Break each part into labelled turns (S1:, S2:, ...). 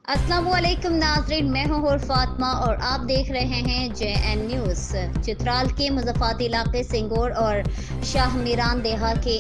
S1: अस्सलामुअलैकुम नाज़रीन, मैं हूँ फातिमा और आप देख रहे हैं JN न्यूज़। चित्राल के मुज़फ़्फ़राती इलाके सिंगोर और शाह मीरान देहा के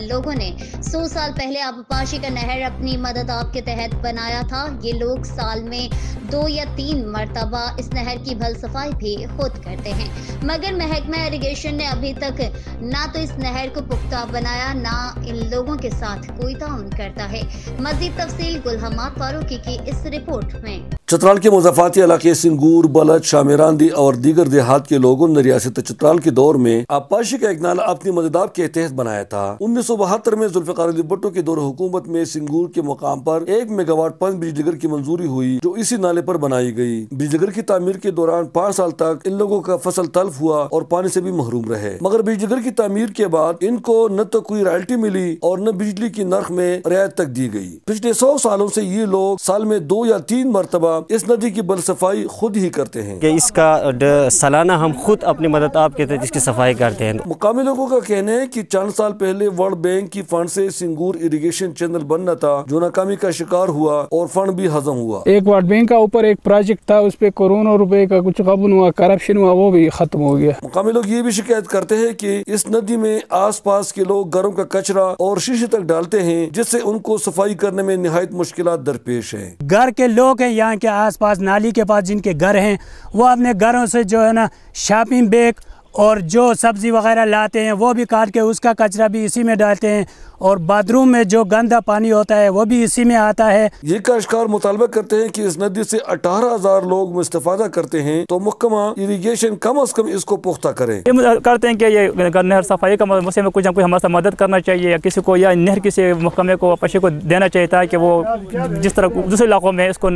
S1: लोगों ने 100 साल पहले आबपाशी का नहर अपनी मदद आप के तहत बनाया था। ये लोग साल में 2 या 3 मरतबा इस नहर की भल सफाई भी खुद करते हैं, मगर महकमा इरिगेशन ने अभी तक ना तो इस नहर को पुख्ता बनाया, ना इन लोगों के साथ कोई ताउन करता है। मज़ीद तफसील गुलहमाद फारूकी की इस रिपोर्ट में।
S2: चित्राल के मुज़फ़्फ़राती इलाके सिंगूर, बलद, शामिरांदी और दीगर देहात के लोगों ने रियासत चित्राल के दौर में आबपाशी का एक नाला अपनी मददाब के तहत बनाया था। 1972 में जुल्फ़िकार अली भुट्टो के दौर हुकूमत में सिंगूर के मुकाम पर 1 मेगावाट पन बिजलीघर की मंजूरी हुई, जो इसी नाले पर बनाई गई। बिजलीघर की तामीर के दौरान 5 साल तक इन लोगों का फसल तल्फ हुआ और पानी से भी महरूम रहे, मगर बिजलीघर की तामीर के बाद इनको न तो कोई रॉयल्टी मिली और न बिजली की नर्ख में रियायत तक दी गई। पिछले 100 सालों से ये लोग साल में 2 या 3 मरतबा इस नदी की बल सफाई खुद ही करते हैं।
S3: कि इसका सालाना हम खुद अपनी मदद आप के तहत इसकी सफाई करते हैं।
S2: मुकामी लोगों का कहना है कि 4 साल पहले वर्ल्ड बैंक की फंड से सिंगूर इरिगेशन चैनल बनना था, जो नाकामी का शिकार हुआ और फंड भी हजम हुआ।
S4: एक वर्ल्ड बैंक का ऊपर एक प्रोजेक्ट था, उस पे करोड़ों रुपए का कुछ गबन हुआ, करप्शन हुआ, वो भी खत्म हो गया।
S2: मुकामी लोग ये भी शिकायत करते हैं कि इस नदी में आस पास के लोग घरों का कचरा और शीशे तक डालते हैं, जिससे उनको सफाई करने में निहायत मुश्किलात दरपेश है।
S5: घर के लोग हैं यहाँ के आसपास नाली के पास जिनके घर हैं, वो अपने घरों से जो है ना शॉपिंग बैग और जो सब्जी वगैरह लाते हैं वो भी काट के उसका कचरा भी इसी में डालते हैं, और बाथरूम में जो गंदा पानी होता है वो भी इसी में आता है। ये
S2: काश्तकार मुतालबा करते हैं कि इस नदी से 18,000 लोग मुस्तफादा करते हैं, तो महकमा इरिगेशन कम अज कम इसको पुख्ता करे।
S6: करते हैं कि ये नहर सफाई का मसले में कुछ ना कुछ हमारे मदद करना चाहिए, या किसी को या नहर किसी महकमे को पशे को देना चाहिए ताकि वो जिस तरह दूसरे इलाकों में इसको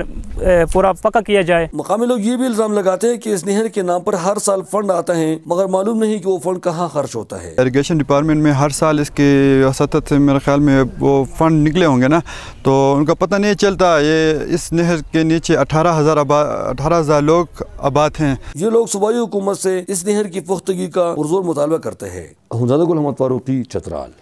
S6: पूरा पक्का किया जाए।
S2: मुकामी लोग ये भी इल्जाम लगाते हैं कि इस नहर के नाम पर हर साल फंड आता है, मगर मालूम नहीं कि वो फंड कहाँ खर्च होता है।
S7: इरिगेशन डिपार्टमेंट में हर साल इसके वसातत से मेरे ख्याल में वो फंड निकले होंगे ना, तो उनका पता नहीं चलता। ये इस नहर के नीचे 18,000 लोग आबाद हैं।
S2: ये लोग सूबाई हुकूमत से इस नहर की पुख्तगी का पुरजोर मुतालबा करते हैं। गुलहमाद फारूकी, चित्राल।